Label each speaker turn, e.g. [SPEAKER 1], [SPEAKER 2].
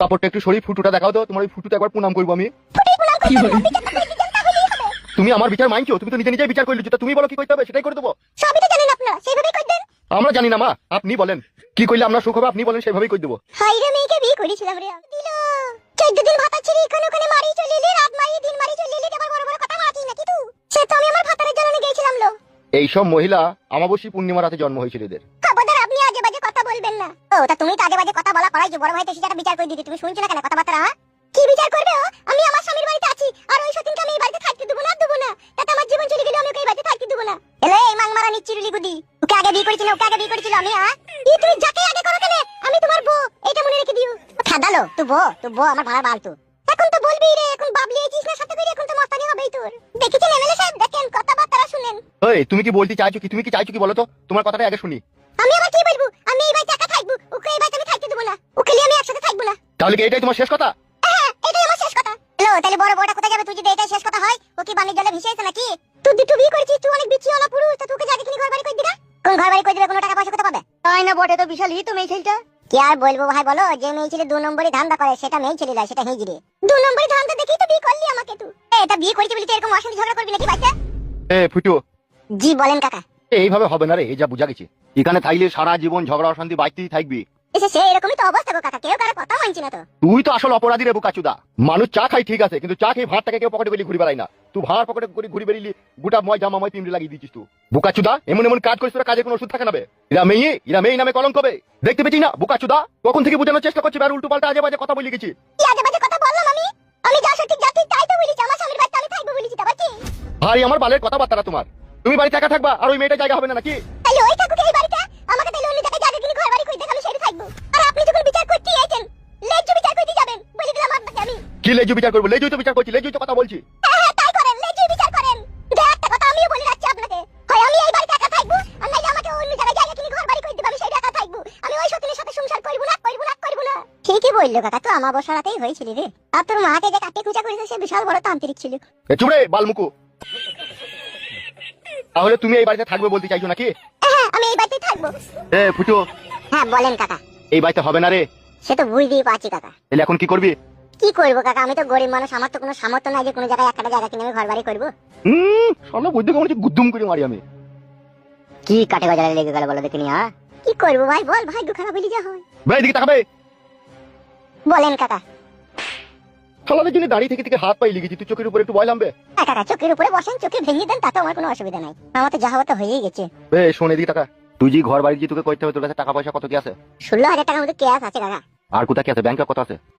[SPEAKER 1] কাপড়টা একটু সরিয়ে ফুটুটা দেখাও তো, তোমার ওই ফুটুটা একবার প্রণাম করবো আমি। তুমি আমার বিচার মানছো? তুমি তো নিজে নিজেই বিচার করলি, তুমি বলো কি করতে হবে সেটাই করে দেবো।
[SPEAKER 2] সবই তো জানেন আপনারা, সেইভাবেই কই দেন।
[SPEAKER 1] আমরা জানি না মা, আপনি বলেন কি করলে আমরা সুখ হবে, আপনি বলেন সেভাবেই করে দেবো।
[SPEAKER 2] হাইরে মেয়েকে বিয়ে করেছিলাম রে, দিল 14 দিন ভাতা ছিড়ি এখানে ওখানে মারি চলে এলি, রাত মারি দিন মারি চলে এলি, আবার বড় বড় কথা মারাতি নাকি তুই? সে তো আমি আমার ভাতারের জন্য গিয়েছিলাম লো।
[SPEAKER 1] এইসব মহিলা আমাবস্যী পূর্ণিমা রাতে জন্ম হয়েছিল এদের।
[SPEAKER 2] খবরদার আপনি আজে বাজে কথা বলবেন না। ও তা তুমি তো আজে বাজে কথা বলা করাই যে বড় ভাই তো সেটা বিচার করে দিতে, তুমি শুনছো না কেন কথাবার্তা? কি বিচার করবে ও? আমি আমার স্বামীর বাড়িতে আছি আর ওই সতীনকে আমি এই বাড়িতে থাকতে দেবো না, দেবো না। তাতে আমার জীবন চলে গেলে আমি ওকে এই বাড়িতে থাকতে দেবো না। এলে এই মাংমারা নিচ্ছিরুলি গুদি, ওকে আগে বিয়ে করেছিল, ওকে আগে বিয়ে করেছিল আমি। তুমি যাকে আগে করো কেন, আমি তোমার বউ, এটা মনে রেখে দিও। খাদালো তুই বউ আমার ভাড়া বাল তো। এখন তো বলবি রে, এখন বাবলি এইছিস না সাথে করে, এখন তো মস্তানি হবেই তোর। দেখেছেন এমএলএ সাহেব, দেখেন কথাবার্তা শুনেন।
[SPEAKER 1] এই তুমি কি বলতে চাইছো কি? তুমি কি চাইছো কি বলো তো? তোমার কথাটা আগে শুনি।
[SPEAKER 2] আমি আবার কি বলবো? আমি এই বাড়িতে একা থাকবো, ওকে এই বাড়িতে আমি থাকতে দেবো না, ওকে নিয়ে আমি একসাথে থাকবো না।
[SPEAKER 1] তাহলে কি এটাই তোমার শেষ কথা?
[SPEAKER 2] হ্যাঁ, এটাই আমার শেষ কথা। হ্যালো, তাহলে বড় বড়টা কোথায় যাবে? তুই যদি এটাই শেষ কথা হয়, ও কি বাণিজ্য জলে ভেসে আছে নাকি? তুই দুটো বিয়ে করেছিস, তুই অনেক বিচিওয়ালা পুরুষ, তা তোকে জায়গা কিনে ঘর বাড়ি করে দিবা? কোন ঘর বাড়ি করে দিবে? কোনো টাকা পয়সা কোথা পাবে? তাই না বটে, তো বিশাল হি তো মেয়ে ছেলেটা। কি আর বলবো ভাই বলো, যে মেয়ে ছেলে 2 নম্বরই ধান্দা করে সেটা মেয়ে ছেলে না, সেটা হিজড়ে। 2 নম্বরই ধান্দা দেখেই তো বিয়ে করলি আমাকে তুই। এটা বিয়ে করেছিস বলি তো এরকম অশান্তি ঝগড়া করবি নাকি বাচ্চা?
[SPEAKER 1] এ ফুটু,
[SPEAKER 2] জি বলেন কাকা।
[SPEAKER 1] এইভাবে হবে না রে, এই যা বুঝা গেছে। এখানে থাকলে সারা জীবন ঝগড়া অশান্তি বাড়তেই থাকবি।
[SPEAKER 2] এসে সে এরকমই তো অবস্থা গো কাকা, কেউ কারো কথা মানছি না তো।
[SPEAKER 1] তুই তো আসল অপরাধী রে বোকাচুদা। মানুষ চা খাই ঠিক আছে, কিন্তু চা খেয়ে ভাতটাকে কেউ পকেটে করে ঘুরে বেড়াই না। তুই ভাড় পকেটে করে ঘুরে বেরিয়ে গোটা ময় জামা ময় পিমড়ে লাগিয়ে দিচ্ছিস তুই। বোকাচুদা, এমন এমন কাজ করিস তোরা, কাজের কোনো ওষুধ থাকে না বে। এরা মেয়ে নামে কলঙ্ক বে। দেখতে পেয়েছি না বোকাচুদা, তখন থেকে বোঝানোর চেষ্টা করছি, আর উল্টো পাল্টা আজে বাজে কথা বলে গেছি।
[SPEAKER 2] কি আজে বাজে কথা বললাম আমি? আমি যা সঠিক যা ঠিক তাই তো বলেছি, আমার স্বামীর বাড়িতে আমি থাকবো বলেছি, তারপর কি?
[SPEAKER 1] ভাই আমার বালের কথাবার্তা তোমার। তুমি বাড়িতে একা থাকবা আর ওই মেয়েটা জায়গা হবে না নাকি?
[SPEAKER 2] তাহলে ওই থাকুক এই বাড়িতে, আমাকে তাহলে অন্য জায়গায় জায়গা কিনে ঘর বাড়ি করে দেখালো সেটা থাকবো। আর আপনি যখন বিচার করতে আইছেন, লেজ্জ বিচার করতে যাবেন বলে দিলাম আপনাকে আমি।
[SPEAKER 1] কি লেজু বিচার করবো? লেজুই তো বিচার করছি, লেজুই তো কথা বলছি।
[SPEAKER 2] হ্যাঁ হ্যাঁ তাই করেন, লেজ্জ বিচার করেন। যে একটা কথা আমিও বলে রাখছি আপনাকে, হয় আমি এই বাড়িতে একা থাকবো, আর নাইলে আমাকে অন্য জায়গায় জায়গা কিনে ঘর বাড়ি করে দিবে, আমি সেই একা থাকবো। আমি ওই সতীনের সাথে সংসার করবো না, করবো না, করবো না। ঠিকই বললো কাকা, তো আমার বসারাতেই হয়েছিল রে। আর তোর মাকে যে কাটে কুচা করেছে সে বিশাল বড় তান্ত্রিক ছিল।
[SPEAKER 1] এ চুপ রে বালমুকু। তাহলে তুমি এই বাড়িতে থাকবে বলতে চাইছো নাকি?
[SPEAKER 2] হ্যাঁ আমি এই বাড়িতেই থাকবো।
[SPEAKER 1] এ ফুটু,
[SPEAKER 2] হ্যাঁ বলেন কাকা।
[SPEAKER 1] এই বাড়িতে হবে না রে।
[SPEAKER 2] সে তো বুঝতেই পারছি কাকা।
[SPEAKER 1] তাহলে এখন কি করবি?
[SPEAKER 2] কি করবো কাকা, আমি তো গরিব মানুষ, আমার তো কোনো সামর্থ্য নাই যে কোনো জায়গায় একটা জায়গা কিনে আমি ঘর বাড়ি করবো।
[SPEAKER 1] শালা বুদ্ধি কেমন গুদ্দুম করে মারি আমি।
[SPEAKER 2] কি কাটে বাজারে লেগে গেল বলো দেখিনি? কি করবো ভাই বল, ভাগ্য খারাপ হইলে যা হয়।
[SPEAKER 1] ভাই এদিকে তাকাবে।
[SPEAKER 2] বলেন কাকা।
[SPEAKER 1] শালাদের জন্য দাঁড়িয়ে থেকে থেকে হাত পাই লেগেছি, তুই চোখের উপরে একটু ভয় নামবে।
[SPEAKER 2] হ্যাঁ কাকা, চোখের উপরে বসেন, চোখে ভেঙে দেন, তাতে আমার কোনো অসুবিধা নাই। আমার তো যা হওয়া তো হয়েই গেছে।
[SPEAKER 1] বে শোন এদিকে টাকা। তুই যে ঘর বাড়ি যে তোকে করতে হবে, তোর কাছে টাকা পয়সা কত কি আছে?
[SPEAKER 2] 16,000 টাকার মধ্যে ক্যাশ আছে কাকা।
[SPEAKER 1] আর কোথা কি আছে? ব্যাংকে কত আছে?